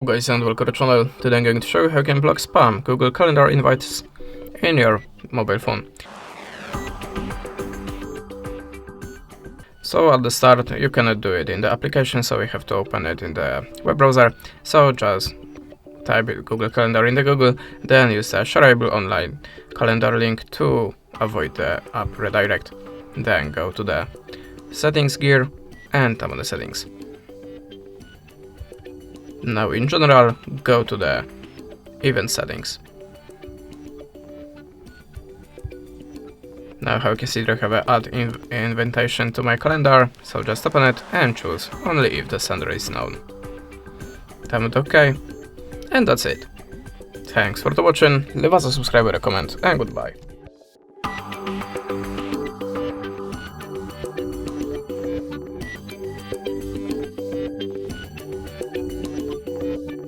Hello guys and welcome to the channel. Today I'm going to show you how you can block spam Google Calendar invites in your mobile phone. So at the start you cannot do it in the application, so we have to open it in the web browser. So just type Google Calendar in the Google, then use the shareable online calendar link to avoid the app redirect. Then go to the settings gear and tap on the settings. Now in general, go to the event settings. Now how you can see I have a add invitation to my calendar, so just open it and choose only if the sender is known. Tap it OK, and that's it. Thanks for watching, leave us a subscribe, a comment, and goodbye.